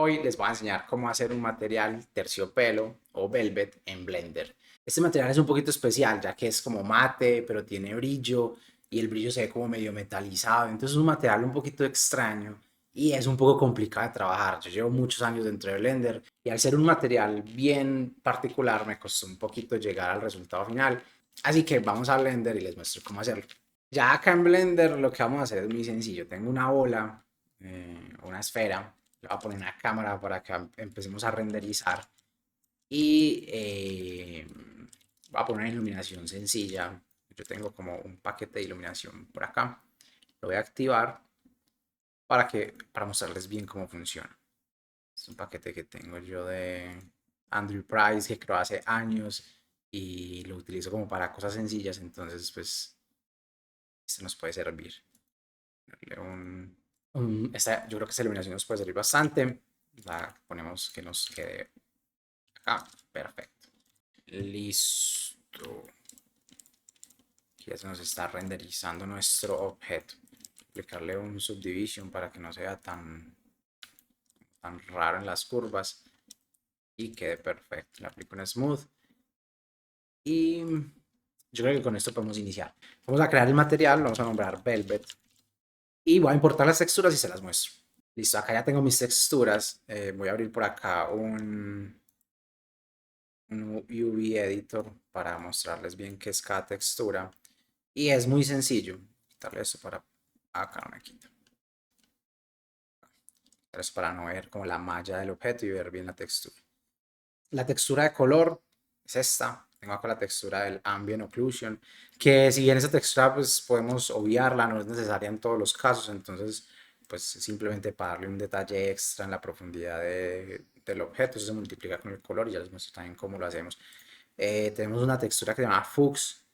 Hoy les voy a enseñar cómo hacer un material terciopelo o velvet en Blender. Este material es un poquito especial ya que es como mate, pero tiene brillo y el brillo se ve como medio metalizado. Entonces es un material un poquito extraño y es un poco complicado de trabajar. Yo llevo muchos años dentro de Blender y al ser un material bien particular me costó un poquito llegar al resultado final. Así que vamos a Blender y les muestro cómo hacerlo. Ya acá en Blender lo que vamos a hacer es muy sencillo. Tengo una bola, una esfera. Le voy a poner una cámara para que empecemos a renderizar. Y voy a poner una iluminación sencilla. Yo tengo como un paquete de iluminación por acá. Lo voy a activar para mostrarles bien cómo funciona. Es un paquete que tengo yo de Andrew Price que creo hace años y lo utilizo como para cosas sencillas. Entonces, pues, este nos puede servir. Yo creo que esta iluminación nos puede servir bastante. La ponemos que nos quede acá. Perfecto. Listo. Aquí ya se nos está renderizando nuestro objeto. Aplicarle un subdivision para que no sea tan raro en las curvas y quede perfecto. Le aplico un smooth y yo creo que con esto podemos iniciar. Vamos a crear el material, lo vamos a nombrar Velvet y voy a importar las texturas y se las muestro. Listo, acá ya tengo mis texturas. Voy a abrir por acá un UV editor para mostrarles bien qué es cada textura. Y es muy sencillo. Quitarle esto para acá, no me quita. Es para no ver como la malla del objeto y ver bien la textura. La textura de color es esta. Tengo acá la textura del Ambient Occlusion, que si bien esa textura pues podemos obviarla, no es necesaria en todos los casos, entonces pues simplemente para darle un detalle extra en la profundidad del objeto, eso se multiplica con el color y ya les muestro también cómo lo hacemos. Tenemos una textura que se llama Fuchs,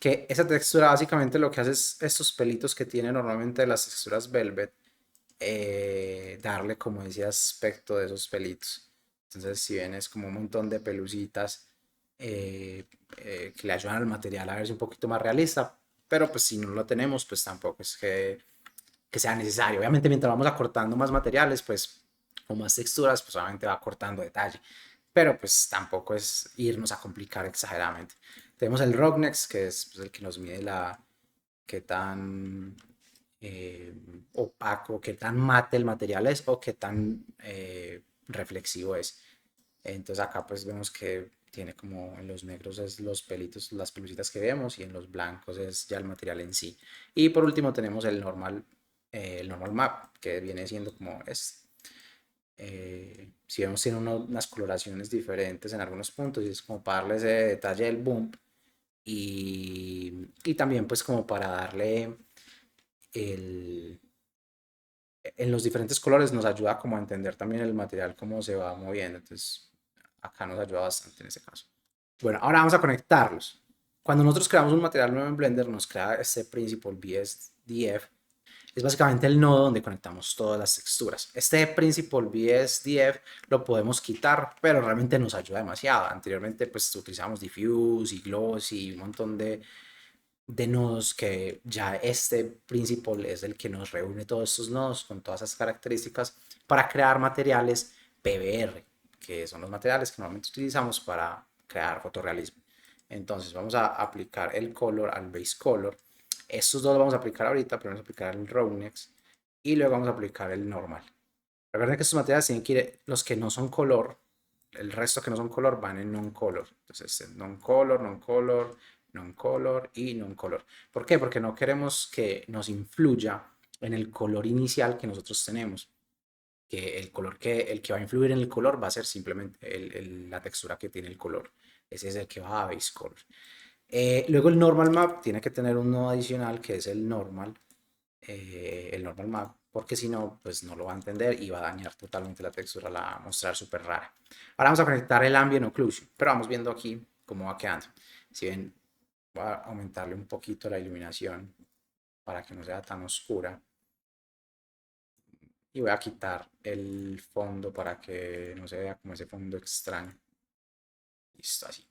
que esa textura básicamente lo que hace es estos pelitos que tienen normalmente las texturas Velvet, darle como ese aspecto de esos pelitos. Entonces, si bien es como un montón de pelucitas que le ayudan al material a verse un poquito más realista, pero pues si no lo tenemos, pues tampoco es que sea necesario. Obviamente, mientras vamos acortando más materiales, pues o más texturas, pues obviamente va cortando detalle. Pero pues tampoco es irnos a complicar exageradamente. Tenemos el Roughnecks, que es pues, el que nos mide qué tan eh, opaco, qué tan mate el material es o qué tan reflexivo es. Entonces acá pues vemos que tiene como en los negros es los pelitos, las pelucitas que vemos y en los blancos es ya el material en sí. Y por último tenemos el normal map que viene siendo como es. Si vemos tiene unas coloraciones diferentes en algunos puntos y es como para darle ese detalle del bump y también pues como para darle el, en los diferentes colores nos ayuda como a entender también el material cómo se va moviendo. Entonces, acá nos ayuda bastante en ese caso. Bueno, ahora vamos a conectarlos. Cuando nosotros creamos un material nuevo en Blender, nos crea este Principal BSDF. Es básicamente el nodo donde conectamos todas las texturas. Este Principal BSDF lo podemos quitar, pero realmente nos ayuda demasiado. Anteriormente, pues utilizamos Diffuse y Gloss y un montón de nodos que ya este principal es el que nos reúne todos estos nodos con todas esas características para crear materiales PBR, que son los materiales que normalmente utilizamos para crear fotorrealismo. Entonces vamos a aplicar el color al base color. Estos dos los vamos a aplicar ahorita, pero vamos a aplicar el roughnecks y luego vamos a aplicar el normal. Recuerden que estos materiales tienen que ir, los que no son color, el resto que no son color van en non-color. Entonces, non-color, non-color, non-color y non-color. ¿Por qué? Porque no queremos que nos influya en el color inicial que nosotros tenemos. Que el que va a influir en el color va a ser simplemente la textura que tiene el color. Ese es el que va a base color. Luego el normal map tiene que tener un nodo adicional que es el normal map, porque si no, pues no lo va a entender y va a dañar totalmente la textura, la va a mostrar súper rara. Ahora vamos a conectar el ambient occlusion, pero vamos viendo aquí cómo va quedando. Si ven, voy a aumentarle un poquito la iluminación para que no sea tan oscura. Y voy a quitar el fondo para que no se vea como ese fondo extraño. Listo, así.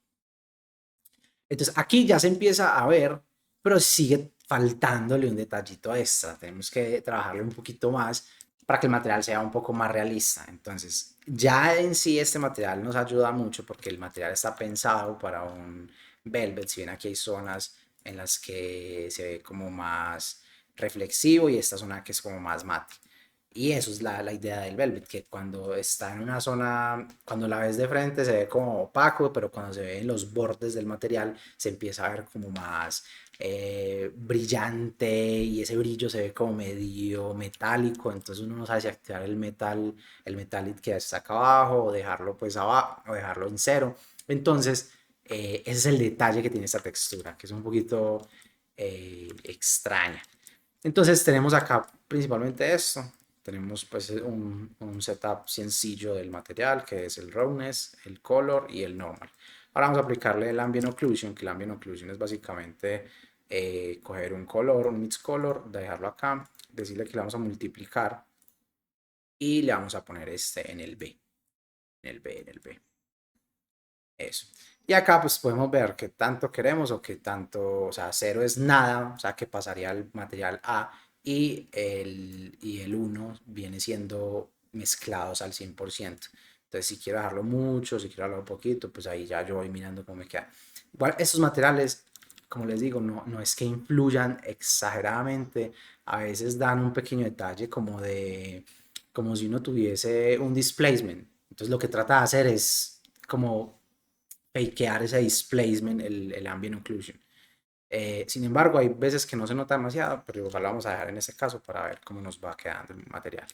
Entonces aquí ya se empieza a ver, pero sigue faltándole un detallito extra. Tenemos que trabajarle un poquito más para que el material sea un poco más realista. Entonces, ya en sí este material nos ayuda mucho porque el material está pensado para un velvet. Si bien aquí hay zonas en las que se ve como más reflexivo y esta zona que es como más mate. Y eso es la idea del velvet, que cuando está en una zona, cuando la ves de frente se ve como opaco, pero cuando se ve en los bordes del material se empieza a ver como más brillante y ese brillo se ve como medio metálico, entonces uno no sabe si activar el metallic que está acá abajo o dejarlo pues abajo o dejarlo en cero. Entonces, ese es el detalle que tiene esta textura, que es un poquito extraña. Entonces tenemos acá principalmente esto. Tenemos pues un setup sencillo del material que es el roughness, el color y el normal. Ahora vamos a aplicarle el ambient occlusion, que el ambient occlusion es básicamente coger un color, un mix color, dejarlo acá, decirle que le vamos a multiplicar y le vamos a poner este en el B, en el B, en el B. Eso. Y acá pues podemos ver qué tanto queremos o qué tanto, o sea, 0 es nada, o sea, que pasaría al material A y el 1 viene siendo mezclados al 100%. Entonces, si quiero dejarlo mucho, si quiero dejarlo un poquito, pues ahí ya yo voy mirando cómo me queda. Igual, estos materiales, como les digo, no es que influyan exageradamente, a veces dan un pequeño detalle como si uno tuviese un displacement. Entonces, lo que trata de hacer es como fakear ese displacement, el ambient occlusion. Sin embargo, hay veces que no se nota demasiado, pero igual lo vamos a dejar en este caso para ver cómo nos va quedando el material.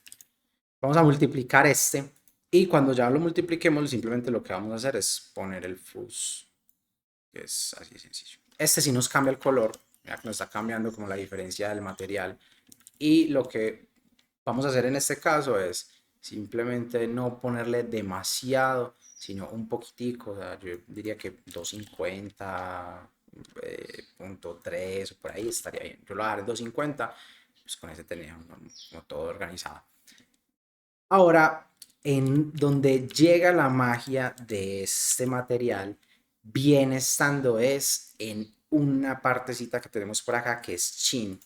Vamos a multiplicar este y cuando ya lo multipliquemos, simplemente lo que vamos a hacer es poner el fuzz, que es así de sencillo. Este sí nos cambia el color, ya que nos está cambiando como la diferencia del material. Y lo que vamos a hacer en este caso es simplemente no ponerle demasiado, sino un poquitico, o sea, yo diría que 250, punto 3 o por ahí estaría bien. Yo lo voy a dar en 250, pues con ese tenía como todo organizado. Ahora, en donde llega la magia de este material, viene estando es en una partecita que tenemos por acá que es Sheen.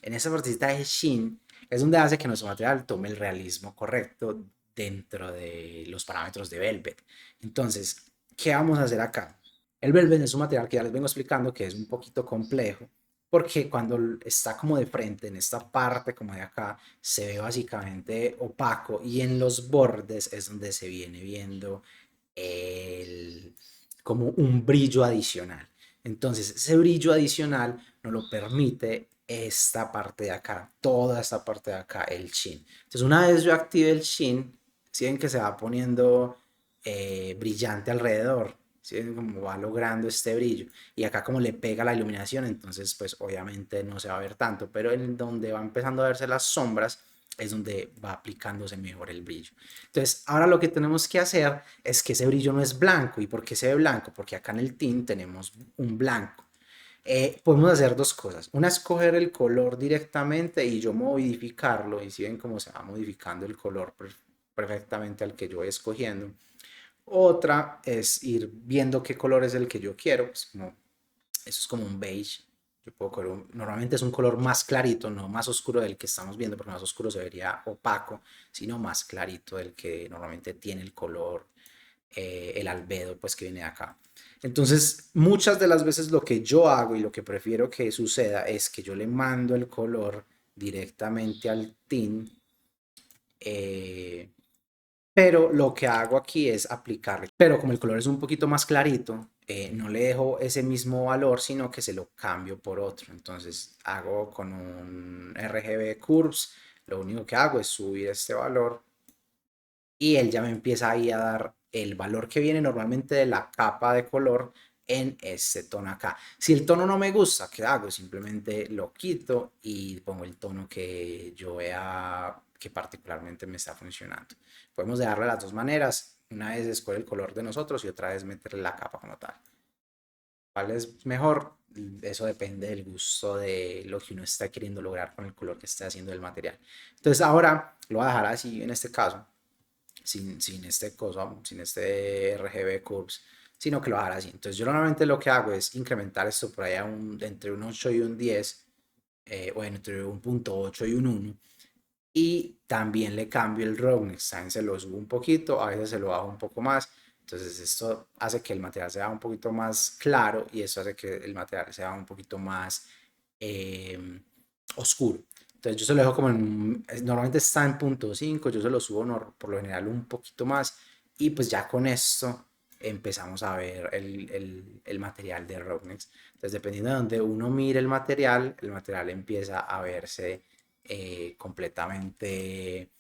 En esa partecita de Sheen es donde hace que nuestro material tome el realismo correcto dentro de los parámetros de Velvet. Entonces, ¿qué vamos a hacer acá? El Velvet es un material que ya les vengo explicando que es un poquito complejo porque cuando está como de frente en esta parte como de acá se ve básicamente opaco y en los bordes es donde se viene viendo el, como un brillo adicional. Entonces ese brillo adicional nos lo permite esta parte de acá, toda esta parte de acá, el sheen. Entonces una vez yo active el sheen, si ven que se va poniendo brillante alrededor, ¿sí? Como va logrando este brillo y acá como le pega la iluminación, entonces pues obviamente no se va a ver tanto, pero en donde va empezando a verse las sombras es donde va aplicándose mejor el brillo. Entonces ahora lo que tenemos que hacer es que ese brillo no es blanco. ¿Y por qué se ve blanco? Porque acá en el tint tenemos un blanco. Podemos hacer dos cosas. Una es coger el color directamente y yo modificarlo y si ven cómo se va modificando el color perfectamente al que yo voy escogiendo. Otra es ir viendo qué color es el que yo quiero, pues como, eso es como un beige. Yo puedo coger normalmente es un color más clarito, no más oscuro del que estamos viendo, porque más oscuro se vería opaco, sino más clarito del que normalmente tiene el color, el albedo, pues que viene de acá. Entonces, muchas de las veces lo que yo hago y lo que prefiero que suceda es que yo le mando el color directamente al tint. Pero lo que hago aquí es aplicarle, pero como el color es un poquito más clarito, no le dejo ese mismo valor, sino que se lo cambio por otro. Entonces hago con un RGB Curves, lo único que hago es subir este valor y él ya me empieza ahí a dar el valor que viene normalmente de la capa de color en este tono acá. Si el tono no me gusta, ¿qué hago? Simplemente lo quito y pongo el tono que yo vea que particularmente me está funcionando. Podemos dejarlo de las dos maneras. Una vez escoger el color de nosotros y otra vez meterle la capa como tal. ¿Cuál es mejor? Eso depende del gusto de lo que uno está queriendo lograr con el color que esté haciendo el material. Entonces ahora lo voy a dejar así en este caso sin este cosa, sin este RGB Curves, sino que lo haga así. Entonces yo normalmente lo que hago es incrementar esto por ahí entre un 8 y un 10, o entre un punto 8 y un 1, y también le cambio el roughness, también se lo subo un poquito, a veces se lo bajo un poco más. Entonces esto hace que el material sea un poquito más claro y esto hace que el material sea un poquito más oscuro. Entonces yo se lo dejo como normalmente está en punto 5, yo se lo subo por lo general un poquito más y pues ya con esto empezamos a ver el material de roughness. Entonces dependiendo de donde uno mire el material empieza a verse completamente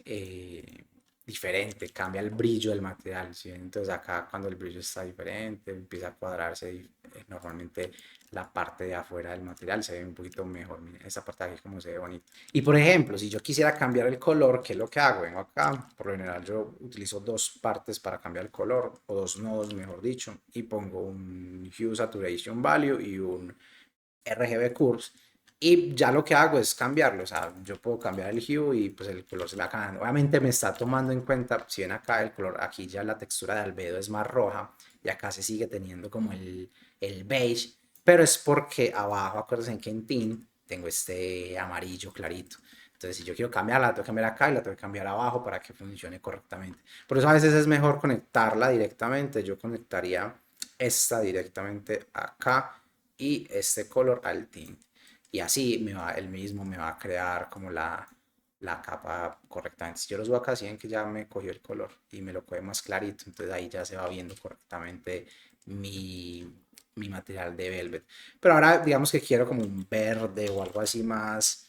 eh, diferente, cambia el brillo del material, ¿sí? Entonces acá cuando el brillo está diferente, empieza a cuadrarse normalmente la parte de afuera del material se ve un poquito mejor. Miren, esta parte de aquí como se ve bonito. Y por ejemplo, si yo quisiera cambiar el color, ¿qué es lo que hago? Vengo acá, por lo general yo utilizo dos partes para cambiar el color, o dos nodos mejor dicho, y pongo un Hue Saturation Value y un RGB Curves y ya lo que hago es cambiarlo, o sea, yo puedo cambiar el hue y pues el color se me va cambiando. Obviamente me está tomando en cuenta, si ven acá el color, aquí ya la textura de albedo es más roja y acá se sigue teniendo como el beige, pero es porque abajo, acuérdense que en tint tengo este amarillo clarito. Entonces, si yo quiero cambiarla, la tengo que cambiar acá y la tengo que cambiar abajo para que funcione correctamente. Por eso a veces es mejor conectarla directamente. Yo conectaría esta directamente acá y este color al tint. Y así el mismo me va a crear como la capa correctamente. Si yo lo subo acá, si ven que ya me cogió el color y me lo coge más clarito, entonces ahí ya se va viendo correctamente mi material de velvet. Pero ahora digamos que quiero como un verde o algo así más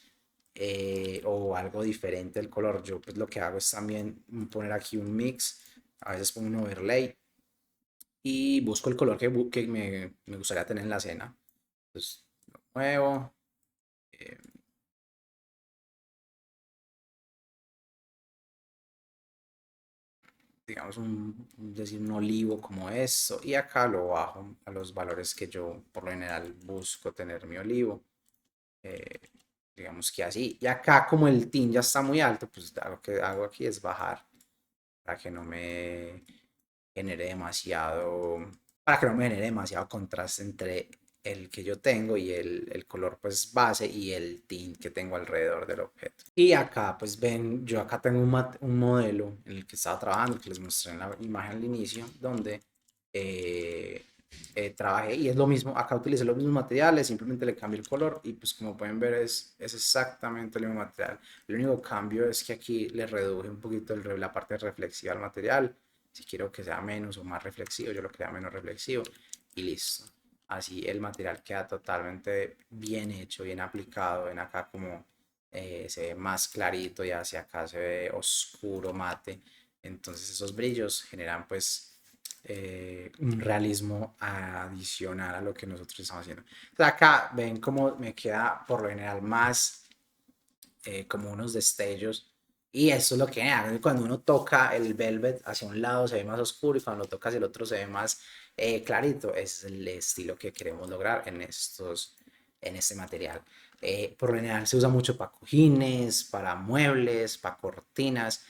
o algo diferente del color. Yo pues lo que hago es también poner aquí un mix, a veces pongo un overlay y busco el color que me gustaría tener en la escena. Entonces lo muevo, eh, digamos decir un olivo como eso, y acá lo bajo a los valores que yo por lo general busco tener mi olivo. eh, digamos que así. Y acá como el tin ya está muy alto, pues lo que hago aquí es bajar para que no me genere demasiado, para que no me genere demasiado contraste entre el que yo tengo y el color pues base y el tint que tengo alrededor del objeto. Y acá pues ven, yo acá tengo un modelo en el que estaba trabajando, que les mostré en la imagen al inicio, donde eh, trabajé y es lo mismo, acá utilicé los mismos materiales, simplemente le cambié el color y pues como pueden ver es exactamente el mismo material. El único cambio es que aquí le reduje un poquito la parte reflexiva al material. Si quiero que sea menos o más reflexivo, yo lo crea menos reflexivo y listo. Así el material queda totalmente bien hecho, bien aplicado. Ven acá como se ve más clarito y hacia acá se ve oscuro, mate. Entonces esos brillos generan pues un realismo adicional a lo que nosotros estamos haciendo. Entonces acá ven cómo me queda por lo general más como unos destellos. Y eso es lo que hace cuando uno toca el velvet hacia un lado se ve más oscuro y cuando lo tocas el otro se ve más clarito. Es el estilo que queremos lograr en este material. Por lo general se usa mucho para cojines, para muebles, para cortinas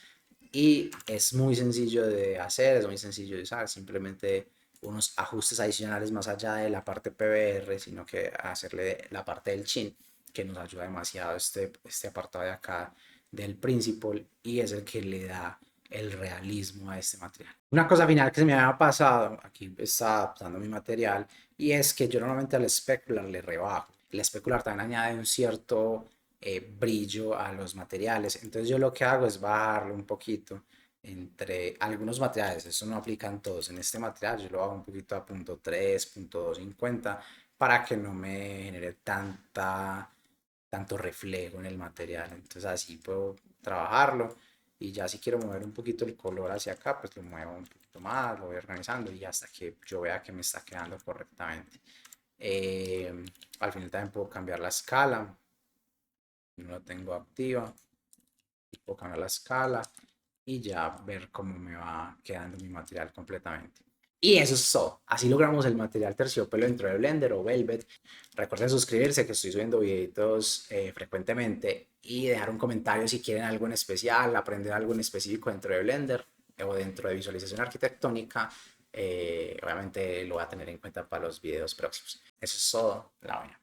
y es muy sencillo de hacer, es muy sencillo de usar. Simplemente unos ajustes adicionales más allá de la parte PBR, sino que hacerle la parte del chin que nos ayuda demasiado este apartado de acá del principal y es el que le da el realismo a este material. Una cosa final que se me había pasado, aquí está adaptando mi material, y es que yo normalmente al specular le rebajo. El specular también añade un cierto brillo a los materiales, entonces yo lo que hago es bajarlo un poquito entre algunos materiales, eso no aplican todos, en este material yo lo hago un poquito a punto 3, punto 250 para que no me genere tanto reflejo en el material. Entonces así puedo trabajarlo y ya si quiero mover un poquito el color hacia acá, pues lo muevo un poquito más, lo voy organizando y hasta que yo vea que me está quedando correctamente. Al final también puedo cambiar la escala, no la tengo activa, puedo cambiar la escala y ya ver cómo me va quedando mi material completamente. Y eso es todo. Así logramos el material terciopelo dentro de Blender o Velvet. Recuerden suscribirse que estoy subiendo videitos frecuentemente y dejar un comentario si quieren algo en especial, aprender algo en específico dentro de Blender o dentro de visualización arquitectónica. Obviamente lo voy a tener en cuenta para los videos próximos. Eso es todo. La buena.